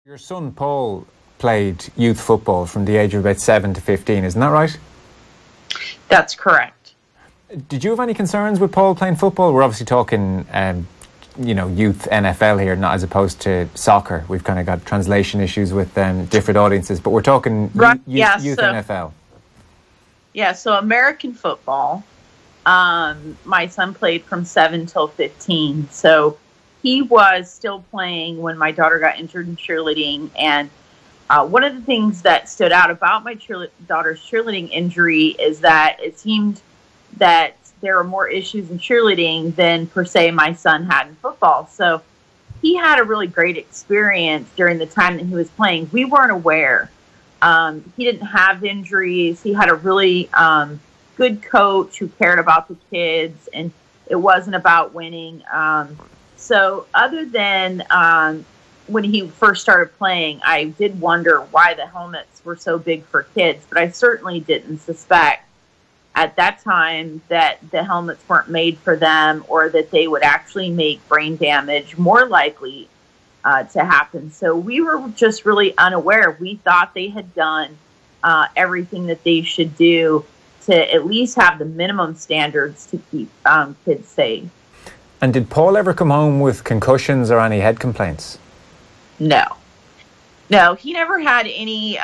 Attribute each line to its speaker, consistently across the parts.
Speaker 1: Your son Paul played youth football from the age of about 7 to 15, isn't that right?
Speaker 2: That's correct.
Speaker 1: Did you have any concerns with Paul playing football? We're obviously talking, youth NFL here, not as opposed to soccer. We've kind of got translation issues with different audiences, but we're talking youth NFL.
Speaker 2: Yeah, so American football. My son played from 7 till 15, so he was still playing when my daughter got injured in cheerleading. And one of the things that stood out about my daughter's cheerleading injury is that it seemed that there were more issues in cheerleading than per se my son had in football. So he had a really great experience during the time that he was playing. We weren't aware. He didn't have injuries. He had a really good coach who cared about the kids, and it wasn't about winning. So other than when he first started playing, I did wonder why the helmets were so big for kids, but I certainly didn't suspect at that time that the helmets weren't made for them or that they would actually make brain damage more likely to happen. So we were just really unaware. We thought they had done everything that they should do to at least have the minimum standards to keep kids safe.
Speaker 1: And did Paul ever come home with concussions or any head complaints?
Speaker 2: No, he never had any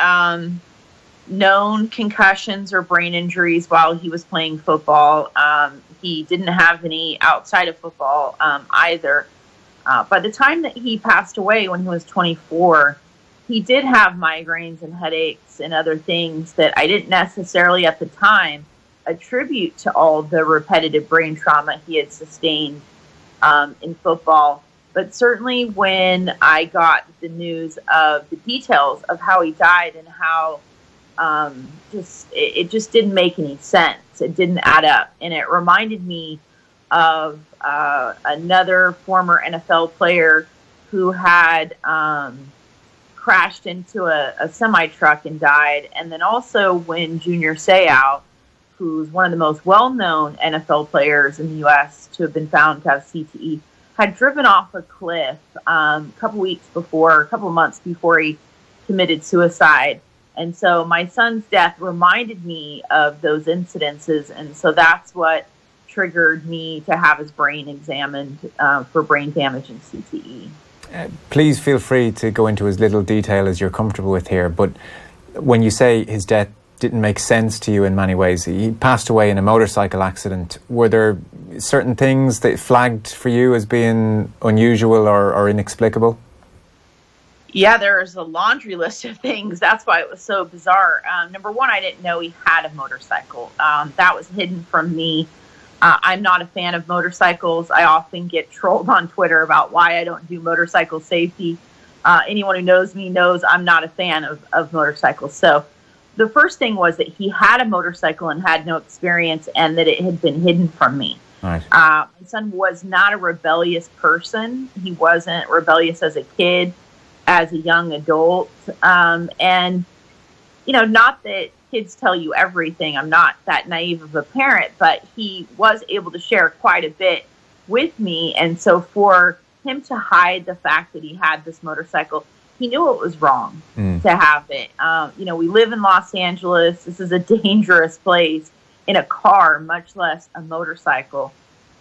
Speaker 2: known concussions or brain injuries while he was playing football. He didn't have any outside of football either. By the time that he passed away when he was 24, he did have migraines and headaches and other things that I didn't necessarily at the time attribute to all the repetitive brain trauma he had sustained in football. But certainly when I got the news of the details of how he died and how it just didn't make any sense. It didn't add up. And it reminded me of another former NFL player who had crashed into a semi-truck and died. And then also when Junior Seau, who's one of the most well-known NFL players in the U.S. to have been found to have CTE, had driven off a cliff a couple of months before he committed suicide. And so my son's death reminded me of those incidences. And so that's what triggered me to have his brain examined for brain damage and CTE.
Speaker 1: Please feel free to go into as little detail as you're comfortable with here. But when you say his death didn't make sense to you in many ways, he passed away in a motorcycle accident. Were there certain things that flagged for you as being unusual or inexplicable?
Speaker 2: Yeah, there's a laundry list of things. That's why it was so bizarre. Number one, I didn't know he had a motorcycle. That was hidden from me. I'm not a fan of motorcycles. I often get trolled on Twitter about why I don't do motorcycle safety. Anyone who knows me knows I'm not a fan of motorcycles. So the first thing was that he had a motorcycle and had no experience and that it had been hidden from me.
Speaker 1: Right.
Speaker 2: My son was not a rebellious person. He wasn't rebellious as a kid, as a young adult. And, not that kids tell you everything. I'm not that naive of a parent, but he was able to share quite a bit with me. And so for him to hide the fact that he had this motorcycle, he knew it was wrong to have it. We live in Los Angeles. This is a dangerous place in a car, much less a motorcycle.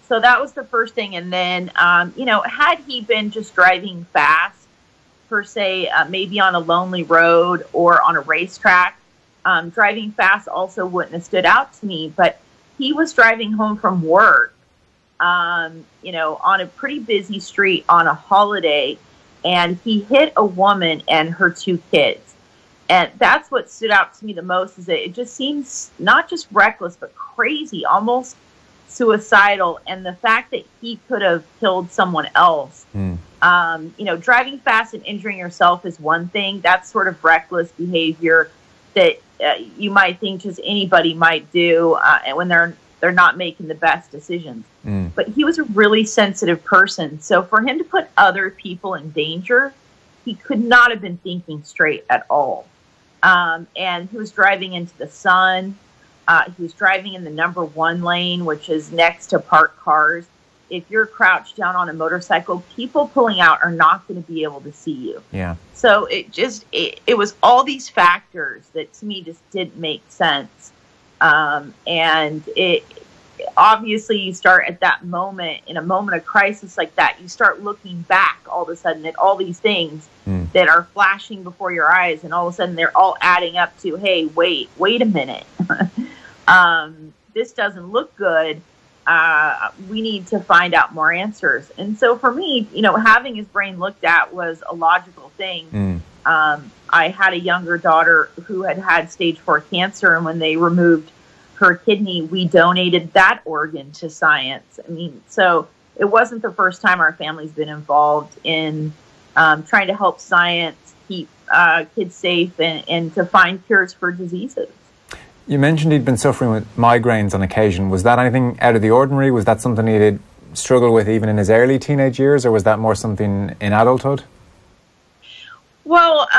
Speaker 2: So that was the first thing. And then, had he been just driving fast, per se, maybe on a lonely road or on a racetrack, driving fast also wouldn't have stood out to me. But he was driving home from work, on a pretty busy street on a holiday, and he hit a woman and her 2 kids. And that's what stood out to me the most, is that it just seems not just reckless, but crazy, almost suicidal. And the fact that he could have killed someone else. Driving fast and injuring yourself is one thing. That's sort of reckless behavior that you might think just anybody might do when they're not making the best decisions. But he was a really sensitive person. So for him to put other people in danger, he could not have been thinking straight at all. And he was driving into the sun. He was driving in the number 1 lane, which is next to parked cars. if you're crouched down on a motorcycle, people pulling out are not going to be able to see you.
Speaker 1: Yeah.
Speaker 2: So it was all these factors that to me just didn't make sense. And it obviously you start at that moment, in a moment of crisis like that, you start looking back all of a sudden at all these things that are flashing before your eyes. And all of a sudden they're all adding up to, hey, wait a minute. This doesn't look good. We need to find out more answers. And so for me, having his brain looked at was a logical thing. I had a younger daughter who had stage 4 cancer, and when they removed her kidney, we donated that organ to science. I mean, so it wasn't the first time our family's been involved in trying to help science keep kids safe and to find cures for diseases.
Speaker 1: You mentioned he'd been suffering with migraines on occasion. Was that anything out of the ordinary? Was that something he did struggle with even in his early teenage years, or was that more something in adulthood?
Speaker 2: Well,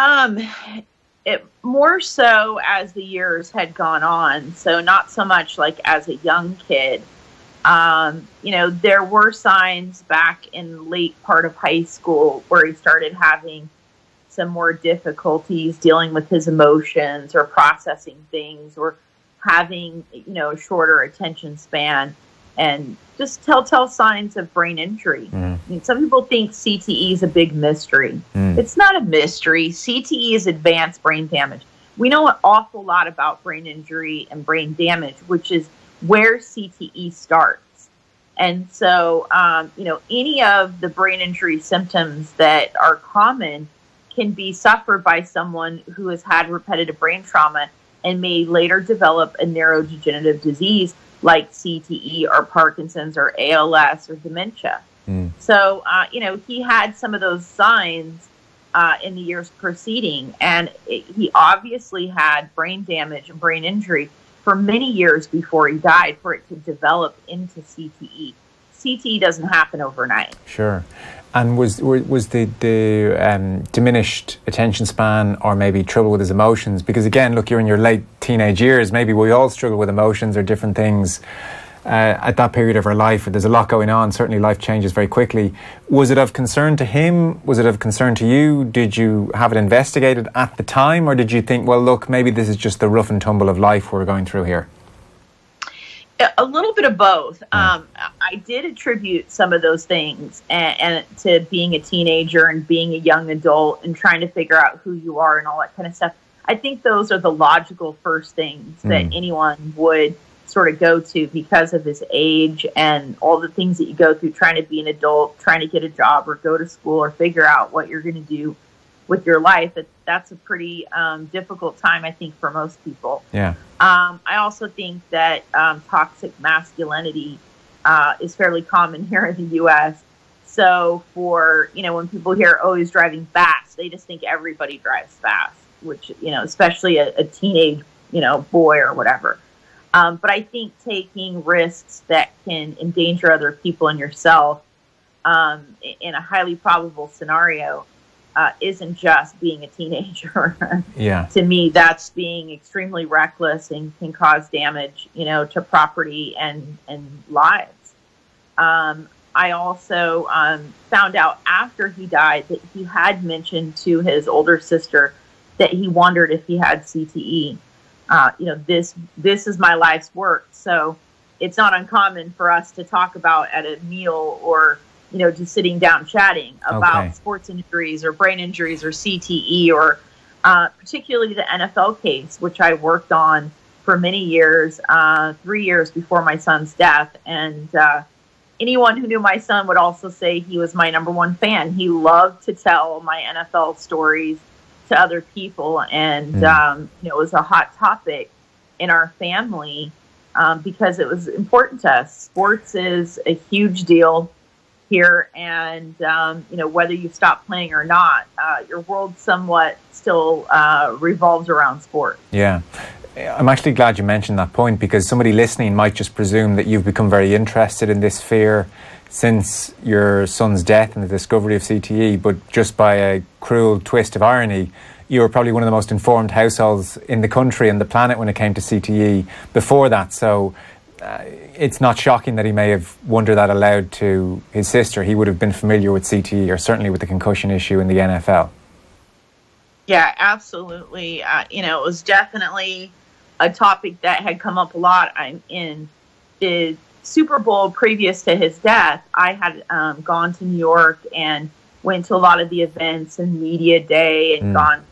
Speaker 2: it more so as the years had gone on. So not so much like as a young kid. There were signs back in late part of high school where he started having some more difficulties dealing with his emotions or processing things, or having, a shorter attention span, and just telltale signs of brain injury. I mean, some people think CTE is a big mystery. It's not a mystery. CTE is advanced brain damage. We know an awful lot about brain injury and brain damage, which is where CTE starts. And so, any of the brain injury symptoms that are common can be suffered by someone who has had repetitive brain trauma and may later develop a neurodegenerative disease like CTE or Parkinson's or ALS or dementia. So, he had some of those signs in the years preceding, and he obviously had brain damage and brain injury for many years before he died for it to develop into CTE. CTE doesn't happen overnight.
Speaker 1: Sure. And was the diminished attention span, or maybe trouble with his emotions? Because again, look, you're in your late teenage years. Maybe we all struggle with emotions or different things at that period of our life. There's a lot going on. Certainly life changes very quickly. Was it of concern to him? Was it of concern to you? Did you have it investigated at the time? Or did you think, well, look, maybe this is just the rough and tumble of life we're going through here?
Speaker 2: A little bit of both. I did attribute some of those things and to being a teenager and being a young adult and trying to figure out who you are and all that kind of stuff. I think those are the logical first things that anyone would sort of go to because of his age and all the things that you go through trying to be an adult, trying to get a job or go to school or figure out what you're going to do with your life. That's a pretty difficult time, I think, for most people. Yeah. I also think that toxic masculinity is fairly common here in the U.S. So for, when people hear, oh, he's driving fast, they just think everybody drives fast, which, especially a teenage, boy or whatever. But I think taking risks that can endanger other people and yourself in a highly probable scenario isn't just being a teenager. Yeah. To me, that's being extremely reckless and can cause damage, to property and lives. I also found out after he died that he had mentioned to his older sister that he wondered if he had CTE. This is my life's work, so it's not uncommon for us to talk about at a meal or just sitting down chatting about sports injuries or brain injuries or CTE or particularly the NFL case, which I worked on for many years, 3 years before my son's death. And anyone who knew my son would also say he was my number one fan. He loved to tell my NFL stories to other people. And, it was a hot topic in our family because it was important to us. Sports is a huge deal here, and whether you stop playing or not, your world somewhat still revolves around sport. Yeah,
Speaker 1: I'm actually glad you mentioned that point, because somebody listening might just presume that you've become very interested in this sphere since your son's death and the discovery of CTE, but just by a cruel twist of irony, you were probably one of the most informed households in the country and the planet when it came to CTE before that. So it's not shocking that he may have wondered that aloud to his sister. He would have been familiar with CTE, or certainly with the concussion issue in the NFL.
Speaker 2: Yeah, absolutely. It was definitely a topic that had come up a lot. In the Super Bowl previous to his death, I had gone to New York and went to a lot of the events and media day and gone,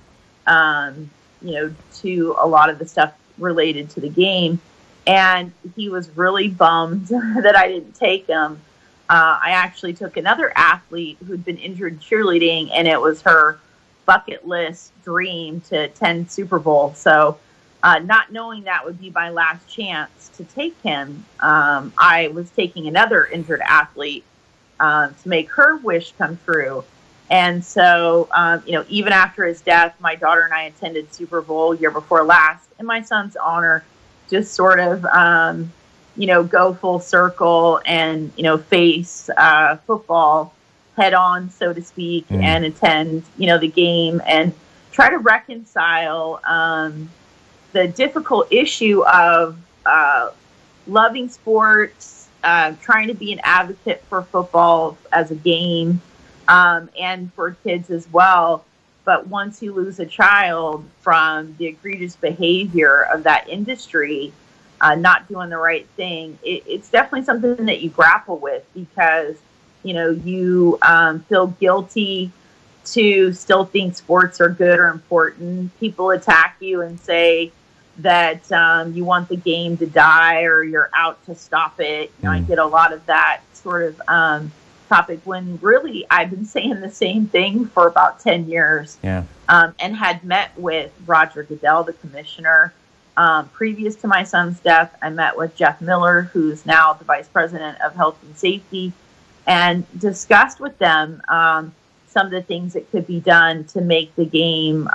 Speaker 2: to a lot of the stuff related to the game. And he was really bummed that I didn't take him. I actually took another athlete who'd been injured cheerleading, and it was her bucket list dream to attend Super Bowl. So not knowing that would be my last chance to take him, I was taking another injured athlete to make her wish come true. And so, even after his death, my daughter and I attended Super Bowl year before last in my son's honor, just sort of, go full circle and, face football head on, so to speak, and attend, the game and try to reconcile the difficult issue of loving sports, trying to be an advocate for football as a game, and for kids as well. But once you lose a child from the egregious behavior of that industry, not doing the right thing, it's definitely something that you grapple with, because, you feel guilty to still think sports are good or important. People attack you and say that you want the game to die or you're out to stop it. I get a lot of that sort of topic, when really I've been saying the same thing for about 10 years. And had met with Roger Goodell, the commissioner. Previous to my son's death, I met with Jeff Miller, who's now the vice president of health and safety, and discussed with them some of the things that could be done to make the game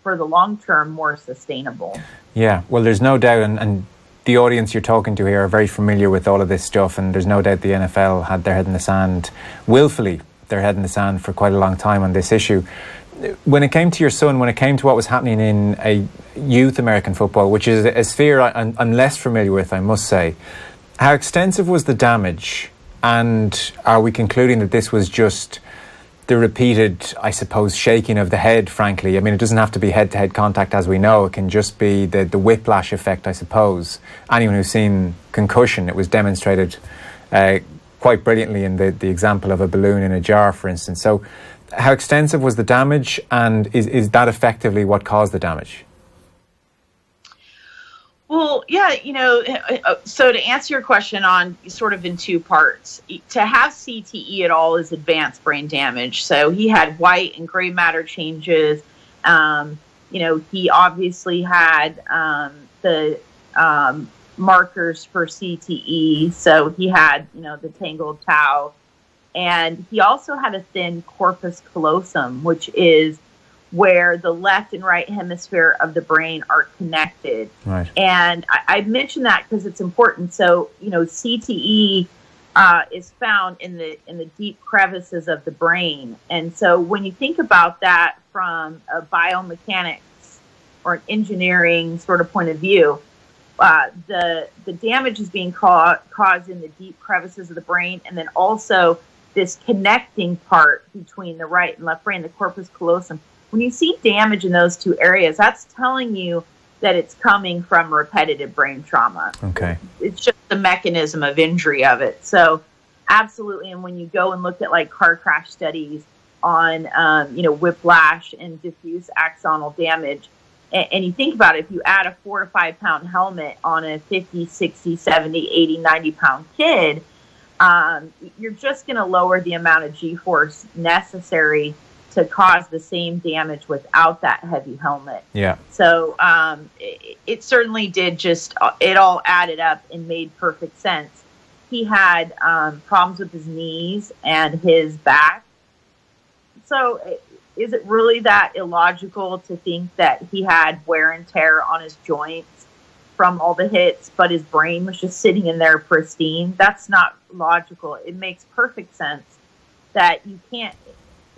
Speaker 2: for the long term more sustainable. Yeah,
Speaker 1: well, there's no doubt, and the audience you're talking to here are very familiar with all of this stuff, and there's no doubt the NFL had their head in the sand, willfully their head in the sand, for quite a long time on this issue. When it came to your son, when it came to what was happening in a youth American football, which is a sphere I'm less familiar with, I must say, how extensive was the damage? And are we concluding that this was just the repeated, I suppose, shaking of the head, frankly? I mean, it doesn't have to be head-to-head contact, as we know. It can just be the whiplash effect, I suppose. Anyone who's seen Concussion, it was demonstrated quite brilliantly in the example of a balloon in a jar, for instance. So how extensive was the damage, and is that effectively what caused the damage?
Speaker 2: Well, yeah, so to answer your question on sort of in two parts, to have CTE at all is advanced brain damage. So he had white and gray matter changes. He obviously had the markers for CTE. So he had, the tangled tau. And he also had a thin corpus callosum, which is where the left and right hemisphere of the brain are connected.
Speaker 1: Right.
Speaker 2: And I mentioned that because it's important. So, CTE is found in the deep crevices of the brain. And so when you think about that from a biomechanics or an engineering sort of point of view, the damage is being caused in the deep crevices of the brain, and then also this connecting part between the right and left brain, the corpus callosum. When you see damage in those two areas, that's telling you that it's coming from repetitive brain trauma.
Speaker 1: Okay.
Speaker 2: It's just the mechanism of injury of it. So absolutely. And when you go and look at like car crash studies on, whiplash and diffuse axonal damage, and you think about it, if you add a 4 to 5 pound helmet on a 50, 60, 70, 80, 90 pound kid, you're just going to lower the amount of G-force necessary to cause the same damage without that heavy helmet.
Speaker 1: Yeah.
Speaker 2: So it certainly did it all added up and made perfect sense. He had problems with his knees and his back. So is it really that illogical to think that he had wear and tear on his joints from all the hits, but his brain was just sitting in there pristine? That's not logical. It makes perfect sense that you can't.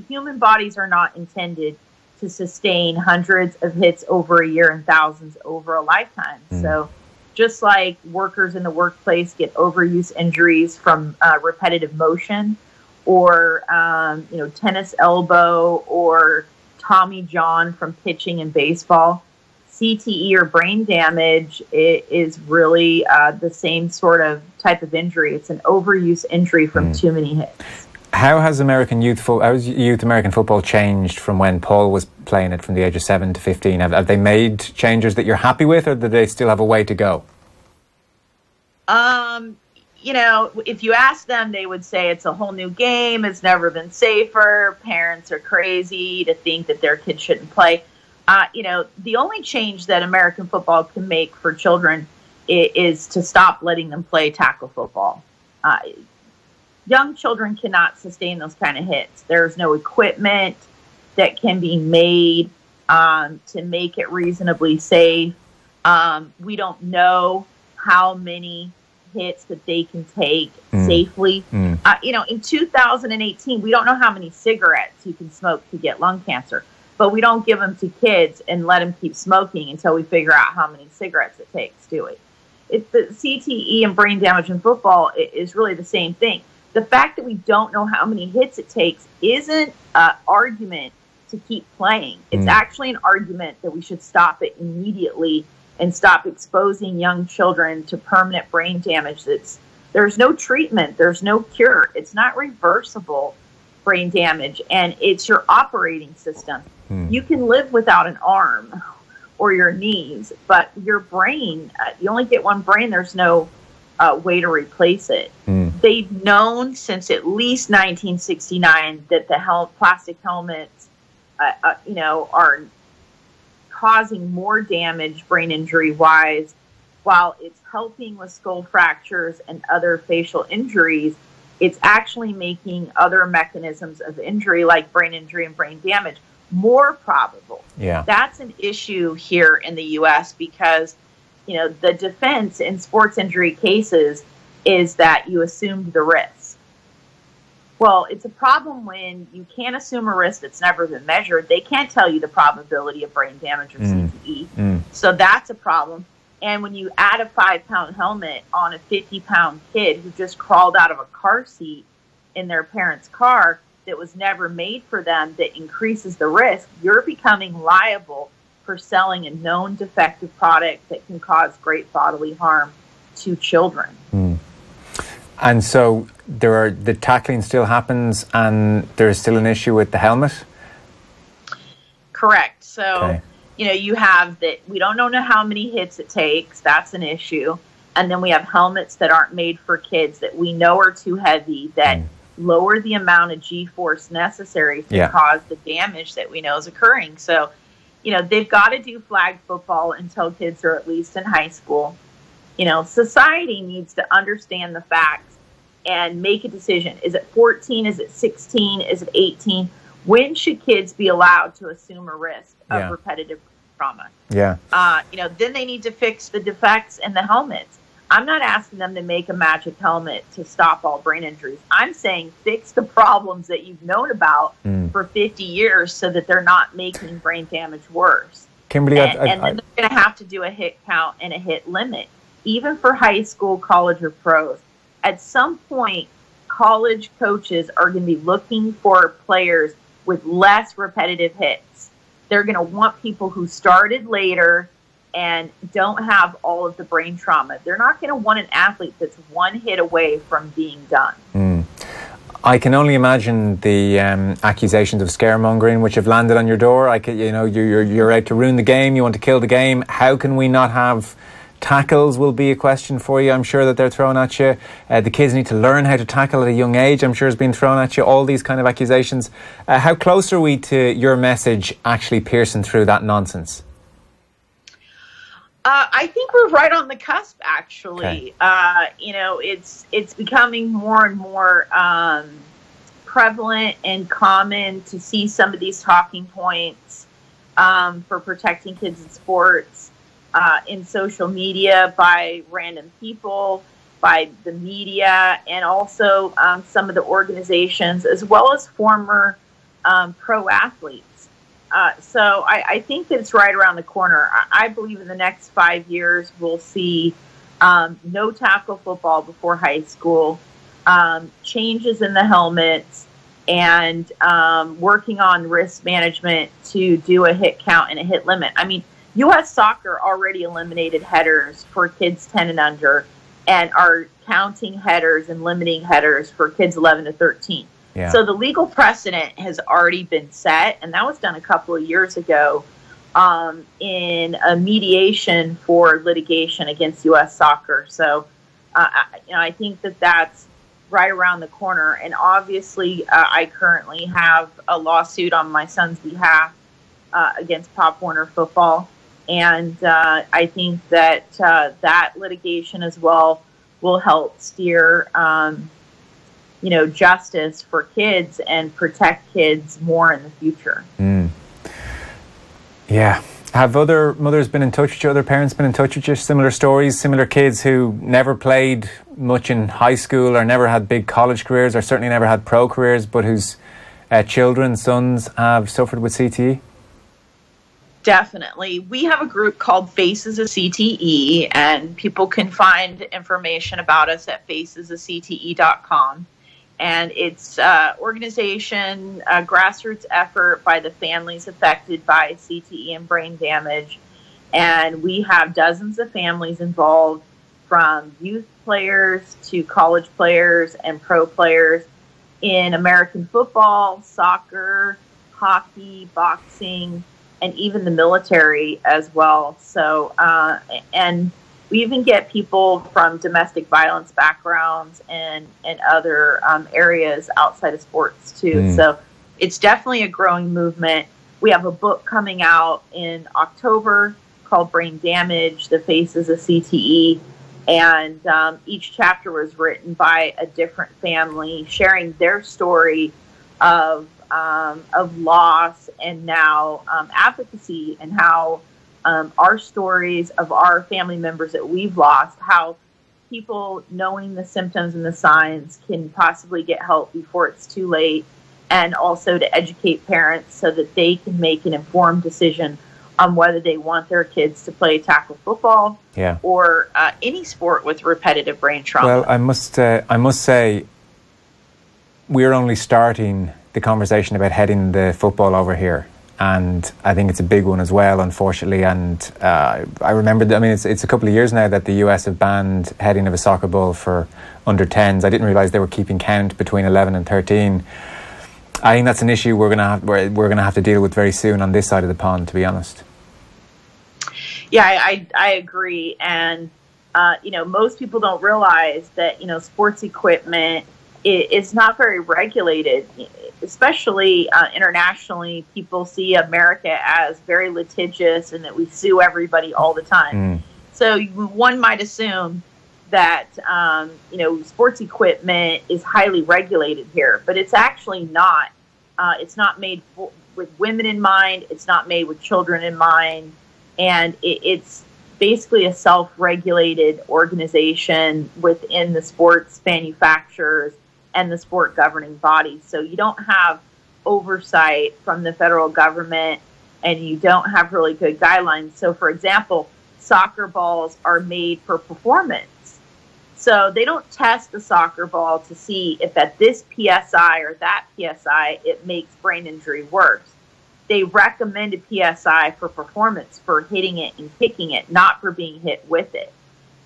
Speaker 2: Human bodies are not intended to sustain hundreds of hits over a year and thousands over a lifetime. So just like workers in the workplace get overuse injuries from repetitive motion, or tennis elbow, or Tommy John from pitching in baseball. CTE, or brain damage, is really the same sort of type of injury. It's an overuse injury from too many hits.
Speaker 1: How has youth American football changed from when Paul was playing it from the age of 7 to 15? Have they made changes that you're happy with, or do they still have a way to go?
Speaker 2: If you ask them, they would say it's a whole new game. It's never been safer. Parents are crazy to think that their kids shouldn't play. The only change that American football can make for children is to stop letting them play tackle football. Young children cannot sustain those kind of hits. There's no equipment that can be made to make it reasonably safe. We don't know how many hits that they can take safely. In 2018, we don't know how many cigarettes you can smoke to get lung cancer. But we don't give them to kids and let them keep smoking until we figure out how many cigarettes it takes, do we? The CTE and brain damage in football is really the same thing. The fact that we don't know how many hits it takes isn't an argument to keep playing. It's actually an argument that we should stop it immediately and stop exposing young children to permanent brain damage. There's no treatment. There's no cure. It's not reversible brain damage, and it's your operating system. You can live without an arm or your knees, but your brain, you only get one brain. There's no way to replace it. They've known since at least 1969 that the plastic helmets, are causing more damage brain injury wise, while it's helping with skull fractures and other facial injuries. It's actually making other mechanisms of injury, like brain injury and brain damage, more probable.
Speaker 1: Yeah.
Speaker 2: That's an issue here in the U.S. because, the defense in sports injury cases is that you assumed the risk. Well, it's a problem when you can't assume a risk that's never been measured. They can't tell you the probability of brain damage or CTE. So that's a problem. And when you add a 5-pound helmet on a 50-pound kid who just crawled out of a car seat in their parents' car that was never made for them, that increases the risk, you're becoming liable for selling a known defective product that can cause great bodily harm to children.
Speaker 1: And so the tackling still happens, and there's still an issue with the helmet?
Speaker 2: Correct. So, you have that we don't know how many hits it takes. That's an issue. And then we have helmets that aren't made for kids that we know are too heavy, that lower the amount of G-force necessary to cause the damage that we know is occurring. So, they've got to do flag football until kids are at least in high school. Society needs to understand the facts and make a decision. Is it 14? Is it 16? Is it 18? When should kids be allowed to assume a risk of repetitive trauma? Then they need to fix the defects in the helmets. I'm not asking them to make a magic helmet to stop all brain injuries. I'm saying fix the problems that you've known about for 50 years so that they're not making brain damage worse.
Speaker 1: Kimberly,
Speaker 2: and then they're going to have to do a hit count and a hit limit, even for high school, college, or pros. At some point, college coaches are going to be looking for players with less repetitive hits. They're going to want people who started later and don't have all of the brain trauma. They're not going to want an athlete that's one hit away from being done.
Speaker 1: I can only imagine the accusations of scaremongering which have landed on your door. You're out to ruin the game. You want to kill the game. How can we not have tackles? Will be a question for you. I'm sure that they're thrown at you. The kids need to learn how to tackle at a young age. I'm sure it's been thrown at you. All these kind of accusations. How close are we to your message actually piercing through that nonsense?
Speaker 2: I think we're right on the cusp, actually. Okay. It's becoming more and more prevalent and common to see some of these talking points for protecting kids in sports in social media by random people, by the media, and also some of the organizations, as well as former pro athletes. So I think that it's right around the corner. I believe in the next 5 years we'll see no tackle football before high school, changes in the helmets, and working on risk management to do a hit count and a hit limit. I mean, U.S. Soccer already eliminated headers for kids 10 and under and are counting headers and limiting headers for kids 11 to 13. Yeah. So the legal precedent has already been set, and that was done a couple of years ago in a mediation for litigation against U.S. Soccer. So, I think that that's right around the corner. And obviously, I currently have a lawsuit on my son's behalf against Pop Warner Football. And I think that that litigation as well will help steer, justice for kids and protect kids more in the future.
Speaker 1: Mm. Yeah. Have other mothers been in touch with you, other parents been in touch with you? Similar stories, similar kids who never played much in high school or never had big college careers or certainly never had pro careers, but whose children, sons have suffered with CTE?
Speaker 2: Definitely. We have a group called Faces of CTE, and people can find information about us at facesofcte.com. And it's organization, a grassroots effort by the families affected by CTE and brain damage. And we have dozens of families involved, from youth players to college players and pro players in American football, soccer, hockey, boxing, and even the military as well. So, and we even get people from domestic violence backgrounds and other areas outside of sports too. So it's definitely a growing movement. We have a book coming out in October called Brain Damage, The Faces of CTE. And each chapter was written by a different family, sharing their story of loss and now advocacy, and how our stories of our family members that we've lost, how people knowing the symptoms and the signs can possibly get help before it's too late, and also to educate parents so that they can make an informed decision on whether they want their kids to play tackle football or any sport with repetitive brain trauma.
Speaker 1: Well, I must say, we're only starting the conversation about heading the football over here. And I think it's a big one as well, unfortunately. And I remember, it's a couple of years now that the US have banned heading of a soccer ball for under 10s. I didn't realise they were keeping count between 11 and 13. I think that's an issue we're gonna have to deal with very soon on this side of the pond, to be honest.
Speaker 2: Yeah, I agree. And, most people don't realize that, sports equipment is not very regulated, especially internationally. People see America as very litigious and that we sue everybody all the time. So one might assume that, sports equipment is highly regulated here, but it's actually not. It's not made with women in mind. It's not made with children in mind. And it's basically a self-regulated organization within the sports manufacturers and the sport governing bodies. So you don't have oversight from the federal government, and you don't have really good guidelines. So, for example, soccer balls are made for performance. So they don't test the soccer ball to see if at this PSI or that PSI it makes brain injury worse. They recommend a PSI for performance, for hitting it and kicking it, not for being hit with it.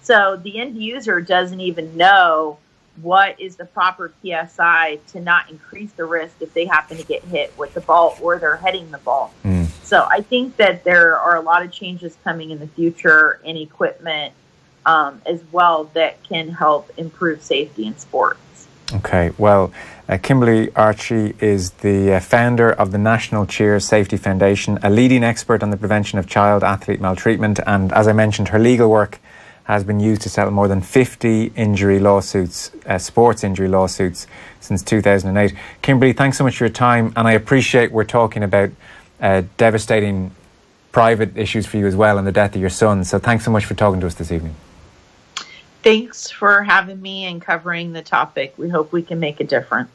Speaker 2: So the end user doesn't even know what is the proper PSI to not increase the risk if they happen to get hit with the ball or they're heading the ball. So I think that there are a lot of changes coming in the future in equipment as well that can help improve safety in sports.
Speaker 1: Okay, well, Kimberly Archie is the founder of the National Cheer Safety Foundation, a leading expert on the prevention of child athlete maltreatment, and as I mentioned, her legal work has been used to settle more than 50 injury lawsuits, sports injury lawsuits, since 2008. Kimberly, thanks so much for your time, and I appreciate we're talking about devastating private issues for you as well, and the death of your son. So thanks so much for talking to us this evening.
Speaker 2: Thanks for having me and covering the topic. We hope we can make a difference.